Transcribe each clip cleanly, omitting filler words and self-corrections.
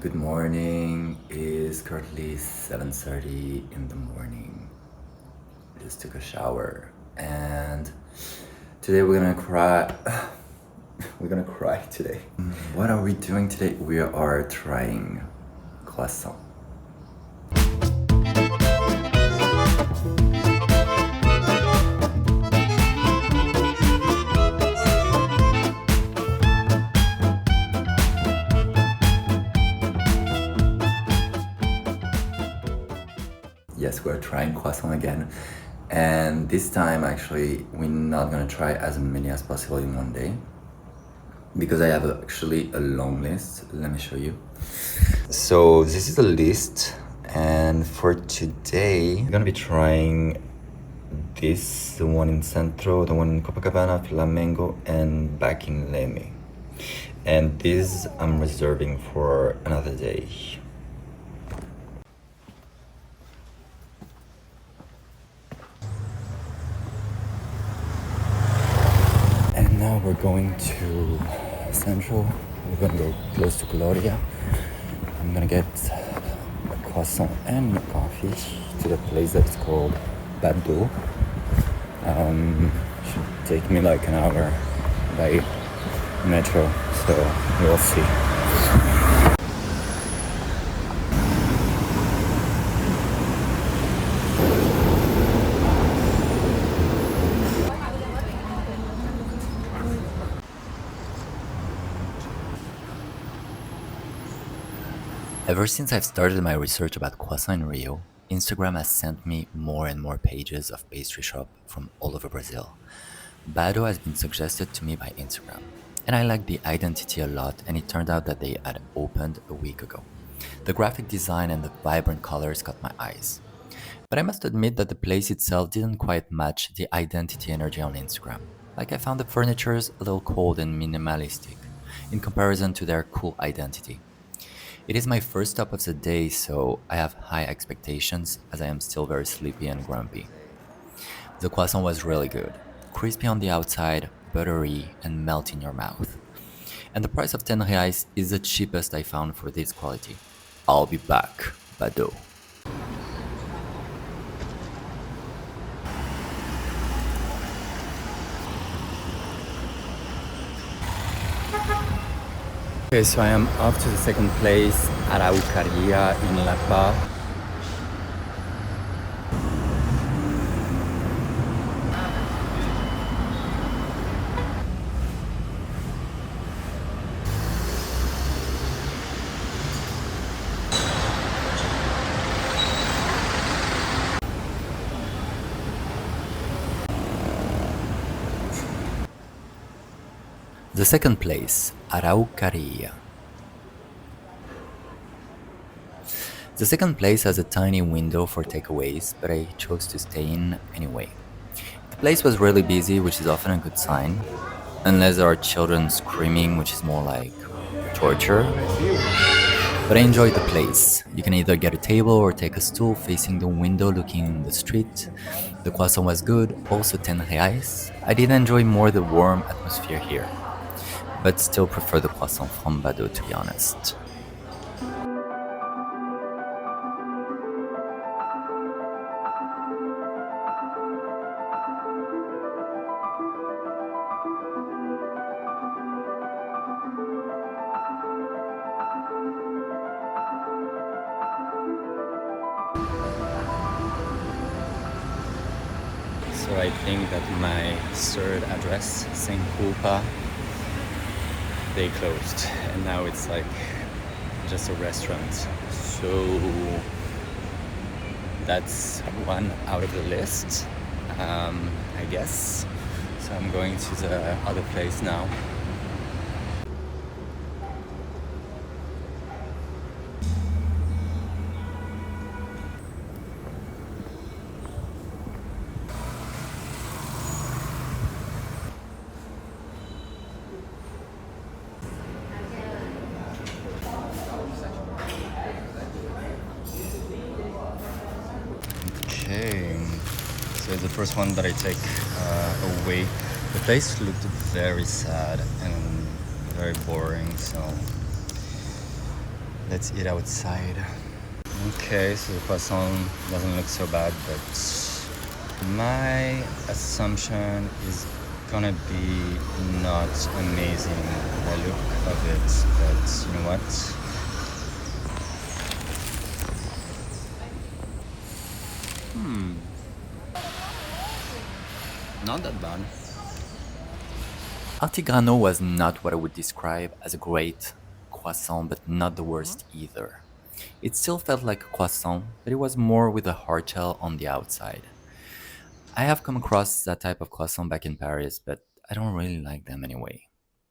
Good morning. It is currently 7:30 in the morning. Just took a shower and today we're gonna cry. We're gonna cry today. What are we doing today? We are trying croissant. Yes, we're trying croissant again. And this time, actually, we're not gonna try as many as possible in one day because I have actually a long list. Let me show you. So this is a list, and for today, I'm gonna be trying this, the one in Centro, the one in Copacabana, Flamengo, and back in Leme. And this I'm reserving for another day. And now we're going to Central. We're gonna go close to Gloria. I'm gonna get a croissant and a coffee to the place that's called Bado. Should take me like an hour by metro, so we'll see. Ever since I've started my research about croissant in Rio, Instagram has sent me more and more pages of pastry shop from all over Brazil. Bado has been suggested to me by Instagram, and I liked the identity a lot, and it turned out that they had opened a week ago. The graphic design and the vibrant colors caught my eyes. But I must admit that the place itself didn't quite match the identity energy on Instagram. Like I found the furnitures a little cold and minimalistic in comparison to their cool identity. It is my first stop of the day, so I have high expectations as I am still very sleepy and grumpy. The croissant was really good, crispy on the outside, buttery, and melt in your mouth. And the price of 10 reais is the cheapest I found for this quality. I'll be back, Bado. Okay, so I am off to the second place, Araucaria in La Paz. The second place, Araucaria. The second place has a tiny window for takeaways, but I chose to stay in anyway. The place was really busy, which is often a good sign, unless there are children screaming, which is more like torture. But I enjoyed the place. You can either get a table or take a stool facing the window looking in the street. The croissant was good, also 10 reais. I did enjoy more the warm atmosphere here, but still prefer the croissant from Bado, to be honest. So I think that my third address, Saint Culpa, they closed, and now it's like just a restaurant. So that's one out of the list, I guess. So I'm going to the other place now. Okay, so the first one that I take away. The place looked very sad and very boring, so Let's eat outside. Okay, so the croissant doesn't look so bad, but my assumption is gonna be not amazing, the look of it, but you know what? Not that bad. Artigrano was not what I would describe as a great croissant, but not the worst either. It still felt like a croissant, but it was more with a hard shell on the outside. I have come across that type of croissant back in Paris, but I don't really like them anyway.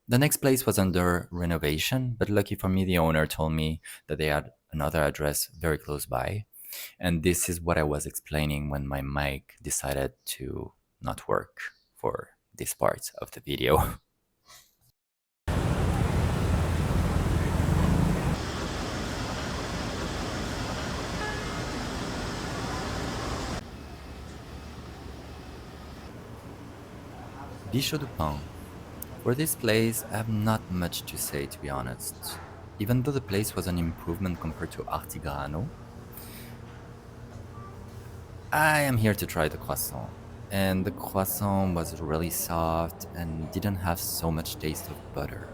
The next place was under renovation, but lucky for me, the owner told me that they had another address very close by. And this is what I was explaining when my mic decided to not work for this part of the video. Bicho Pao. For this place, I have not much to say, to be honest. Even though the place was an improvement compared to Artigrano, I am here to try the croissant. And the croissant was really soft and didn't have so much taste of butter.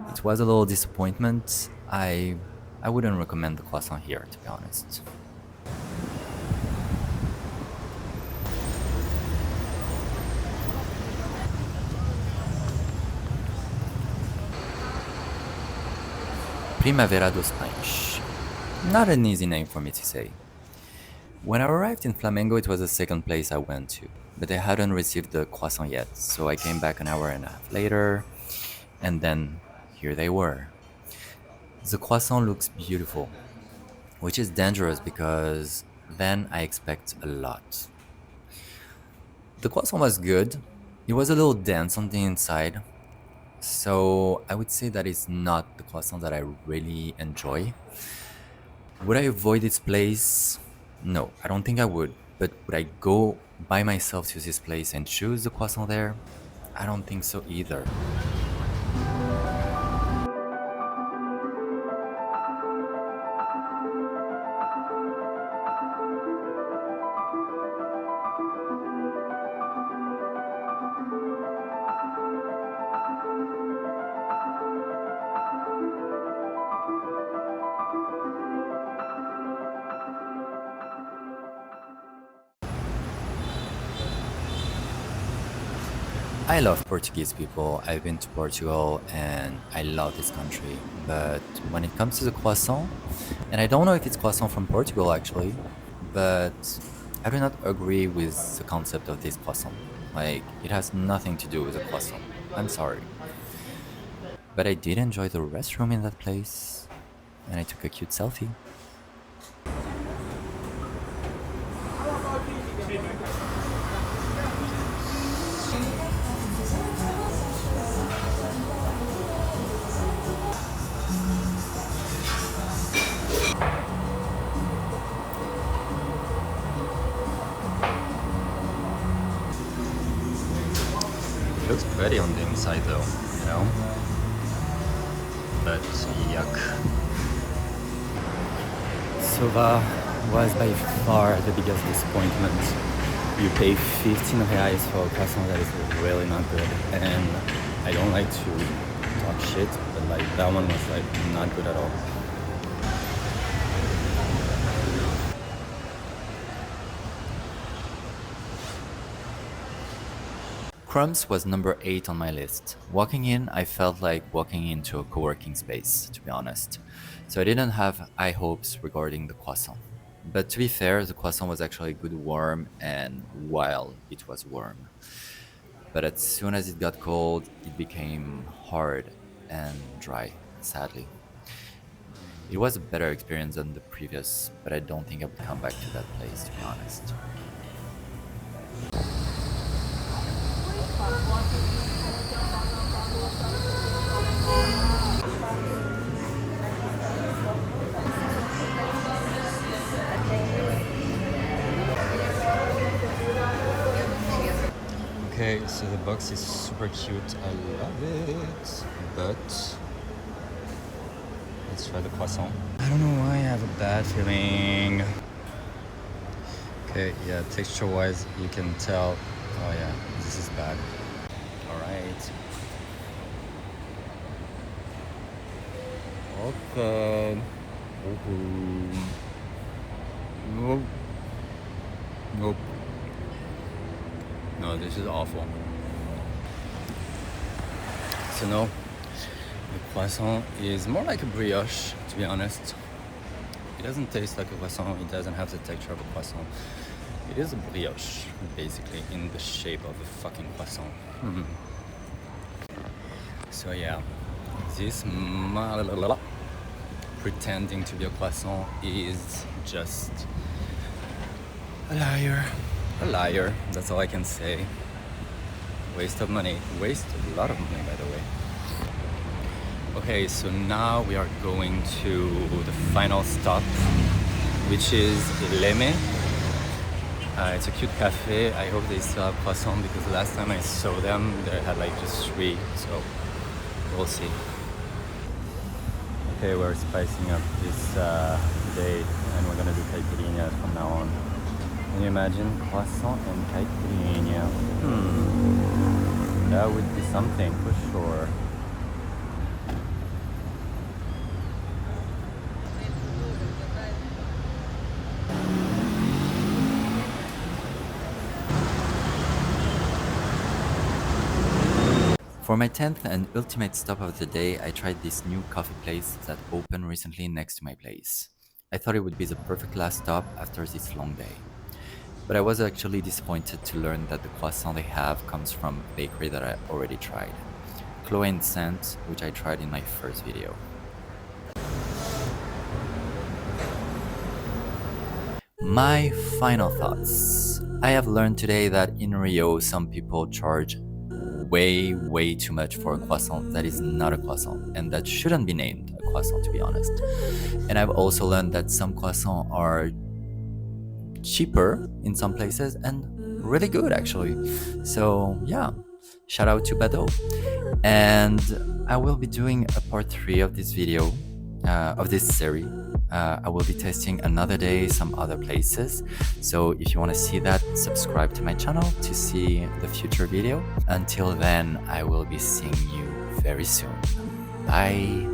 It was a little disappointment. I wouldn't recommend the croissant here, to be honest. Primavera Dos Paes. Not an easy name for me to say. When I arrived in Flamengo, it was the second place I went to, but they hadn't received the croissant yet, so I came back an hour and a half later, and then here they were. The croissant looks beautiful, which is dangerous because then I expect a lot. The croissant was good. It was a little dense on the inside, so I would say that it's not the croissant that I really enjoy. Would I avoid its place? No, I don't think I would. But would I go by myself to this place and choose the croissant there? I don't think so either. I love Portuguese people. I've been to Portugal and I love this country. But when it comes to the croissant, and I don't know if it's croissant from Portugal actually, but I do not agree with the concept of this croissant. Like, it has nothing to do with the croissant. I'm sorry. But I did enjoy the restroom in that place, and I took a cute selfie. It looks pretty on the inside though, you know? But yuck. Sova was by far the biggest disappointment. You pay 15 reais for a croissant that is really not good. And I don't like to talk shit, but like that one was like not good at all. Crums was number 8 on my list. Walking in, I felt like walking into a co-working space, to be honest. So I didn't have high hopes regarding the croissant. But to be fair, the croissant was actually good warm and while it was warm. But as soon as it got cold, it became hard and dry, sadly. It was a better experience than the previous, but I don't think I would come back to that place, to be honest. Okay, so the box is super cute, I love it, but Let's try the croissant. I don't know why I have a bad feeling. Okay, yeah, texture-wise, you can tell. Oh yeah, this is bad. All right. Okay. Nope. Nope. No, this is awful. So no, the croissant is more like a brioche, to be honest. It doesn't taste like a croissant, it doesn't have the texture of a croissant. It is a brioche, basically, in the shape of a fucking croissant. So yeah, this pretending to be a croissant is just a liar. A liar, that's all I can say. Waste of money. Waste a lot of money, by the way. Okay, so now we are going to the final stop, which is Leme. It's a cute cafe. I hope they still have croissant because the last time I saw them, they had like just 3, so we'll see. Okay, we're spicing up this day and we're gonna do caipirinha from now on. Can you imagine croissant and caipirinha? That would be something for sure. For my 10th and ultimate stop of the day, I tried this new coffee place that opened recently next to my place. I thought it would be the perfect last stop after this long day. But I was actually disappointed to learn that the croissant they have comes from a bakery that I already tried. Croissants, which I tried in my first video. My final thoughts. I have learned today that in Rio, some people charge way too much for a croissant that is not a croissant and that shouldn't be named a croissant, to be honest. And I've also learned that some croissants are cheaper in some places and really good, actually. So yeah, shout out to Bado. And I will be doing a part 3 of this video, of this series. I will be testing another day some other places, so if you want to see that, subscribe to my channel to see the future video. Until then, I will be seeing you very soon. Bye.